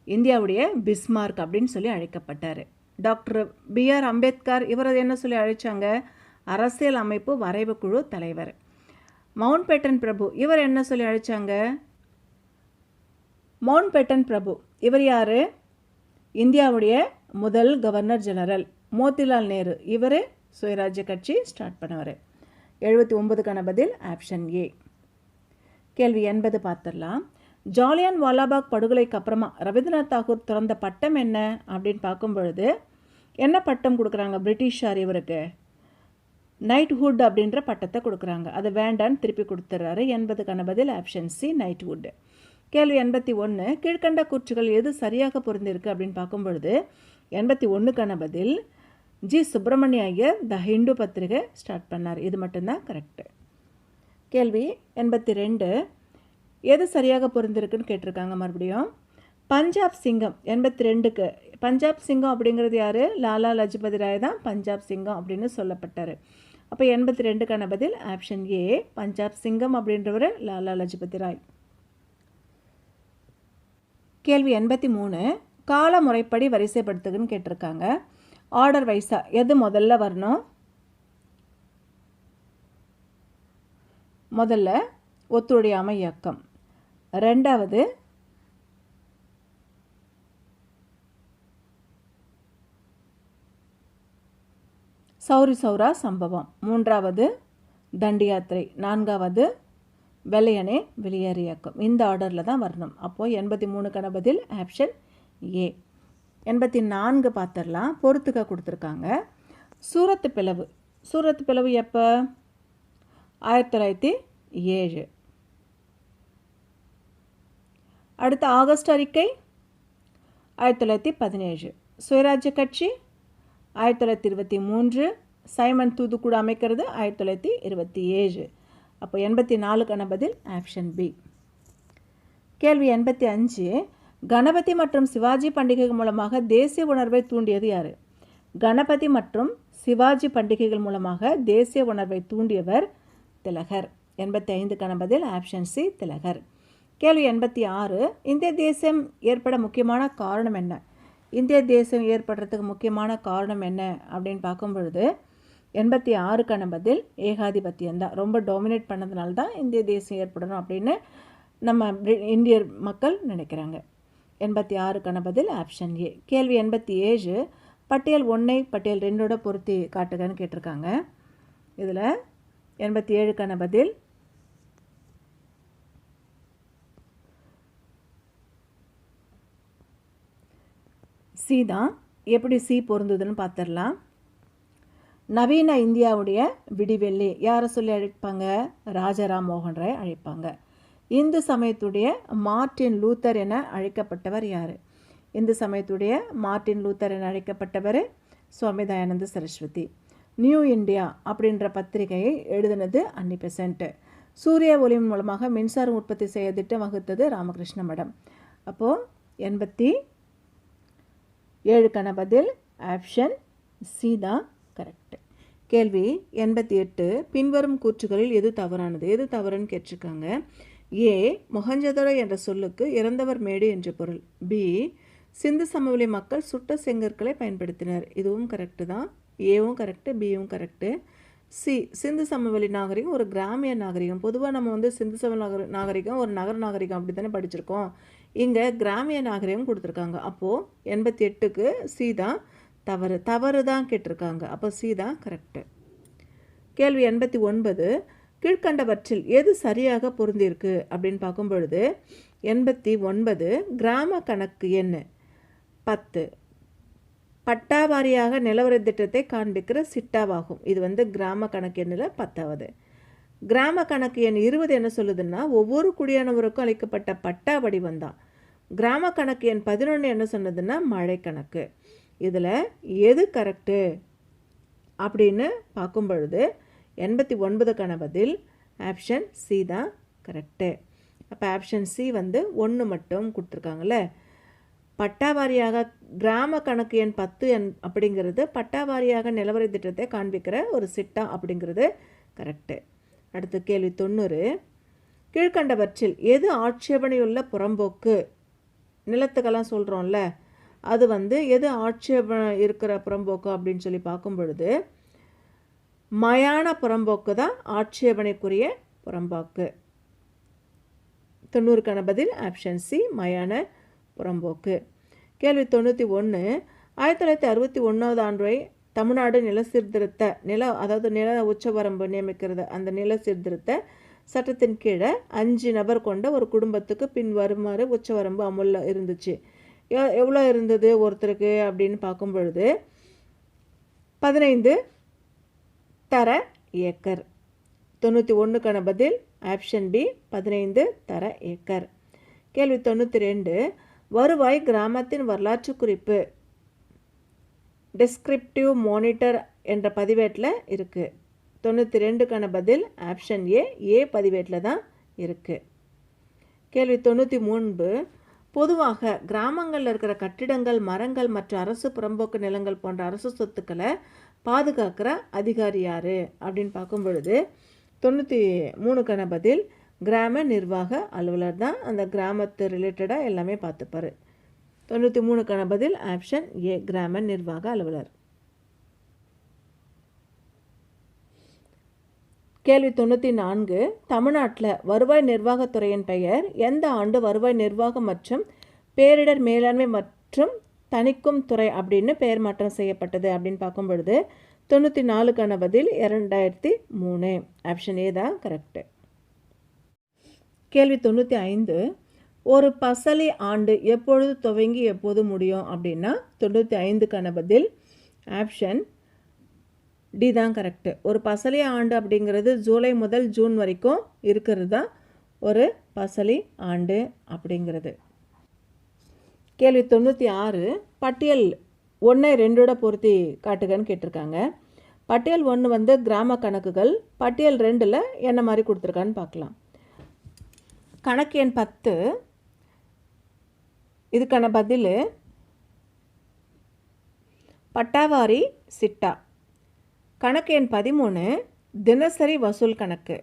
இந்தியாவுடைய பிஸ்மார்க் அப்படின்னு சொல்லி அழைக்கப்பட்டார். Doctor B.R. அம்பேத்கர் இவரை என்ன சொல்லி அழைச்சாங்க? அரசியல் அமைப்பு வரைவு குழு தலைவர். மவுண்ட் பேட்டன் பிரபு இவர் என்ன சொல்லி அழைச்சாங்க? மவுண்ட் பேட்டன் பிரபு இவர் யார்? இந்தியாவுடைய முதல் கவர்னர் ஜெனரல். மோத்திலால் நேரு இவர் சுயராஜ்ய கட்சி ஸ்டார்ட் பண்ணவர். 79க்கான பதில் ஆப்ஷன் ஏ. கேள்வி 80 பார்த்துடலாம். ஜாலியன் வாலாபாக் படுகொலைக்கு அப்புறமா ரவீந்திரநாத் தாகூர் திறந்த பட்டம் என்ன அப்படின்னு பார்க்கும் பொழுது என்ன பட்டம் கொடுக்குறாங்க பிரிட்டிஷார்? இவருக்கு நைட்ஹுட் அப்படின்ற பட்டத்தை கொடுக்குறாங்க. அது வேண்டான்னு திருப்பி கொடுத்துட்றாரு. 80க்கான பதில் ஆப்ஷன் சி, நைட்ஹுட். கேள்வி 81, கீழ்கண்ட கூற்றுகள் எது சரியாக பொருந்திருக்கு அப்படின்னு பார்க்கும் பொழுது 81க்கான பதில் ஜி சுப்பிரமணிய ஐயர் த ஹிந்து பத்திரிகை ஸ்டார்ட் பண்ணார். இது மட்டும்தான் கரெக்டு. கேள்வி 82, எது சரியாக பொருந்திருக்குன்னு கேட்டிருக்காங்க. மறுபடியும் பஞ்சாப் சிங்கம் 82க்கு பஞ்சாப் சிங்கம் அப்படிங்கிறது யார்? லாலா லஜபதி ராய் தான் பஞ்சாப் சிங்கம் அப்படின்னு சொல்லப்பட்டார். அப்போ 82க்கான பதில் ஆப்ஷன் ஏ, பஞ்சாப் சிங்கம் அப்படின்றவர் லாலா லஜபதி ராய். கேள்வி 83, கால முறைப்படி வரிசைப்படுத்துக்குன்னு கேட்டிருக்காங்க. ஆர்டர் வைஸாக எது முதல்ல வரணும்? முதல்ல ஒத்துழையாமை இயக்கம், ரெண்டாவது சௌரி சௌரா சம்பவம், மூன்றாவது தண்டி யாத்திரை, நான்காவது வெள்ளையனே வெளியேறு இயக்கம். இந்த ஆர்டரில் தான் வரணும். அப்போது 83க்கான பதில் ஆப்ஷன் ஏ. 84 பார்த்துடலாம். பொறுத்துக்க கொடுத்துருக்காங்க. சூரத் பிளவு. சூரத் பிளவு எப்போ? 1907. அடுத்த ஆகஸ்ட் அறிக்கை 1917. சுயராஜ்ய கட்சி 1923. சைமன் தூதுக்குழு அமைக்கிறது 1927. அப்போ 84க்கான பதில் ஆப்ஷன் பி. கேள்வி 85. கணபதி மற்றும் சிவாஜி பண்டிகைகள் மூலமாக தேசிய உணர்வை தூண்டியது யார்? கணபதி மற்றும் சிவாஜி பண்டிகைகள் மூலமாக தேசிய உணர்வை தூண்டியவர் திலகர். 85க்கான பதில் ஆப்ஷன் சி திலகர். கேள்வி 86. இந்திய தேசம் ஏற்பட முக்கியமான காரணம் என்ன? இந்திய தேசம் ஏற்படுறதுக்கு முக்கியமான காரணம் என்ன அப்படின்னு பார்க்கும் பொழுது 86க்கான பதில் ஏகாதிபத்தியம் தான். ரொம்ப டாமினேட் பண்ணதுனால தான் இந்திய தேசம் ஏற்படணும் அப்படின்னு நம்ம இந்தியர் மக்கள் நினைக்கிறாங்க. 86க்கான பதில் ஆப்ஷன் ஏ. கேள்வி 87. பட்டியல் 1ஐ பட்டியல் 2ஓட பொருத்தி காட்டுகன்னு கேட்டிருக்காங்க. இதில் 87க்கான பதில் சி தான். எப்படி சி பொருந்துதுன்னு பார்த்துடலாம். நவீன இந்தியாவுடைய விடிவெள்ளி யாரை சொல்லி அழைப்பாங்க? ராஜாராம் மோகன் ராய் அழைப்பாங்க. இந்து சமயத்துடைய மார்ட்டின் லூத்தர் என அழைக்கப்பட்டவர் யார்? இந்து சமயத்துடைய மார்ட்டின் லூத்தர் என அழைக்கப்பட்டவர் சுவாமி தயானந்த சரஸ்வதி. நியூ இந்தியா அப்படின்ற பத்திரிகையை எழுதினது அன்னி பெசன்ட். சூரிய ஒளியின் மூலமாக மின்சாரம் உற்பத்தி செய்ய திட்டம் வகுத்தது ராமகிருஷ்ண மடம். அப்போது 87க்கான பதில் ஆப்ஷன் சி தான் கரெக்ட். கேள்வி 88. பின்வரும் கூற்றுகளில் எது தவறானது? எது தவறுன்னு கேட்டிருக்காங்க. ஏ. மொஹஞ்சதாரோ என்ற சொல்லுக்கு இறந்தவர் மேடு என்று பொருள். பி. சிந்து சமவெளி மக்கள் சுட்ட செங்கற்களை பயன்படுத்தினர். இதுவும் கரெக்டு தான். ஏவும் கரெக்டு, பியும் கரெக்டு. சி. சிந்து சமவெளி நாகரிகம் ஒரு கிராமிய நாகரிகம். பொதுவாக நம்ம சிந்து சமவெளி நாகரிகம் ஒரு நகர நாகரிகம் அப்படி தானே படிச்சிருக்கோம். இங்கே கிராமிய நாகரிகம் கொடுத்துருக்காங்க. அப்போது 88க்கு சி தான் தவறு. தவறு தான் கேட்டிருக்காங்க. அப்போ சி தான் கரெக்டு. கேள்வி 89. கீழ்கண்டவற்றில் எது சரியாக பொருந்திருக்கு அப்படின்னு பார்க்கும் பொழுது 89 கிராம கணக்கு எண் 10 பட்டாவாரியாக நிலவர திட்டத்தை காண்பிக்கிற சிட்டாவாகும். இது கிராம கணக்கு எண்ணில் 10வது. கிராம கணக்கு எண் 20 என்ன சொல்லுதுன்னா ஒவ்வொரு குடியானவருக்கும் அளிக்கப்பட்ட பட்டா வடிவம் தான். கிராம கணக்கு எண் 11 என்ன சொன்னதுன்னா மழை கணக்கு. இதில் எது கரெக்டு அப்படின்னு பார்க்கும் பொழுது 89க்கான பதில் ஆப்ஷன் சி தான் கரெக்டு. அப்போ ஆப்ஷன் சி 1 மட்டும் கொடுத்துருக்காங்கல்ல. பட்டாவாரியாக கிராம கணக்கு எண் 10 அப்படிங்கிறது பட்டாவாரியாக நிலவர திட்டத்தை காண்பிக்கிற ஒரு சிட்டா அப்படிங்கிறது கரெக்டு. அடுத்த கேள்வி 90. கீழ்கண்டவற்றில் எது ஆட்சேபனையுள்ள புறம்போக்கு? நிலத்துக்கெல்லாம் சொல்கிறோம்ல, அது எது ஆட்சேபனை இருக்கிற புறம்போக்கு அப்படின்னு சொல்லி பார்க்கும் பொழுது மயான புறம்போக்கு தான் ஆட்சேபனைக்குரிய புறம்போக்கு. 90க்கான பதில் ஆப்ஷன் சி மயான புறம்போக்கு. கேள்வி 91. 1961 ஆண்டு வரை தமிழ்நாடு நில சீர்திருத்த நில உச்சவரம்பு நியமிக்கிறது. அந்த நில சீர்திருத்த சட்டத்தின் கீழே 5 நபர் கொண்ட ஒரு குடும்பத்துக்கு பின் வருமாறு உச்சவரம்பு அமுல்ல இருந்துச்சு. எவ்வளோ இருந்தது ஒருத்தருக்கு அப்படின்னு பார்க்கும் பொழுது 15 தர ஏக்கர். 91க்கான பதில் ஆப்ஷன் பி 15 தர ஏக்கர். கேள்வி 92. வருவாய் கிராமத்தின் வரலாற்று குறிப்பு டெஸ்கிரிப்டிவ் மானிட்டர் என்ற பதிவேட்டில் இருக்குது. 92க்கான பதில் ஆப்ஷன் ஏ பதிவேட்டில் தான் இருக்குது. கேள்வி 93. பொதுவாக கிராமங்களில் இருக்கிற கட்டிடங்கள் மரங்கள் மற்றும் அரசு புறம்போக்கு நிலங்கள் போன்ற அரசு சொத்துக்களை பாதுகாக்கிற அதிகாரி யார் அப்படின்னு பார்க்கும் பொழுது 93க்கான பதில் கிராம நிர்வாக அலுவலர் தான். அந்த கிராமத்து ரிலேட்டடாக எல்லாமே பார்த்துப்பார். 93க்கான பதில் ஆப்ஷன் ஏ கிராம நிர்வாக அலுவலர். கேள்வி 94. தமிழ்நாட்டில் வருவாய் நிர்வாகத்துறையின் பெயர் எந்த ஆண்டு வருவாய் நிர்வாகம் மற்றும் பேரிடர் மேலாண்மை மற்றும் தணிக்கும் துறை அப்படின்னு பெயர் மாற்றம் செய்யப்பட்டது அப்படின்னு பார்க்கும் பொழுது 94க்கான பதில் 2003. ஆப்ஷன் ஏ தான் கரெக்டு. கேள்வி 95. ஒரு பசலி ஆண்டு எப்பொழுது துவங்கி எப்போது முடியும் அப்படின்னா 95க்கான பதில் ஆப்ஷன் டி தான் கரெக்டு. ஒரு பசலி ஆண்டு அப்படிங்கிறது ஜூலை முதல் ஜூன் வரைக்கும் இருக்கிறது தான் ஒரு பசலி ஆண்டு அப்படிங்கிறது. கேள்வி 96. பட்டியல் 1 2 பொருத்தி காட்டுகன்னு கேட்டிருக்காங்க. பட்டியல் 1 வந்து கிராம கணக்குகள், பட்டியல் 2ல் என்ன மாதிரி கொடுத்துருக்கான்னு பார்க்கலாம். கணக்கு எண் 10, இதுக்கான பதில் பட்டாவாரி சிட்டா. கணக்கு எண் 13 தினசரி வசூல் கணக்கு.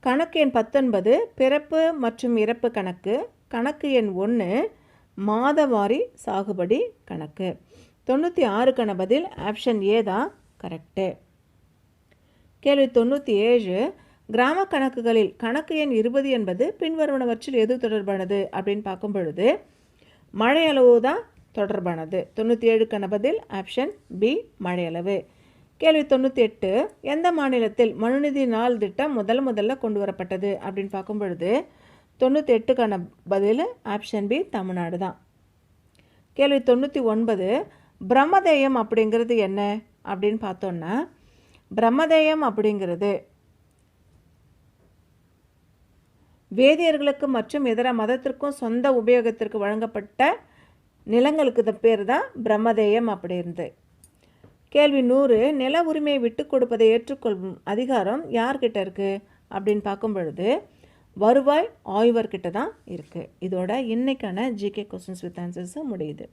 கணக்கு எண் 19 பிறப்பு மற்றும் இறப்பு கணக்கு. கணக்கு எண் 1 மாதவாரி சாகுபடி கணக்கு. 96க்கான பதில் ஆப்ஷன் ஏ தான் கரெக்டு. கேள்வி 97 கிராம கணக்குகளில் கணக்கு எண் 20 என்பது பின்வருவனவற்றில் எது தொடர்பானது அப்படின்னு பார்க்கும் பொழுது மழையளவு தான் தொடர்பானது. 97க்கான பதில் ஆப்ஷன் பி மழையளவு. கேள்வி 98 எந்த மாநிலத்தில் மனுநீதி நாள் திட்டம் முதல்ல கொண்டு வரப்பட்டது அப்படின்னு பார்க்கும் பொழுது 98க்கான பதில் ஆப்ஷன் பி தமிழ்நாடு தான். கேள்வி 99 பிரம்மதேயம் அப்படிங்கிறது என்ன அப்படின்னு பார்த்தோன்னா பிரம்மதேயம் அப்படிங்கிறது வேதியர்களுக்கு மற்றும் இதர மதத்திற்கும் சொந்த உபயோகத்திற்கு வழங்கப்பட்ட நிலங்களுக்கு பேர் தான் பிரம்மதேயம் அப்படின்றது. கேள்வி 100 நில உரிமையை விட்டு கொடுப்பதை ஏற்றுக்கொள்ளும் அதிகாரம் யார்கிட்ட இருக்குது அப்படின்னு பார்க்கும் பொழுது வருவாய் ஆய்வர்கிட்ட தான் இருக்குது. இதோட இன்னைக்கான ஜிகே கொஸ்டின்ஸ் வித் ஆன்சர்ஸ் முடியுது.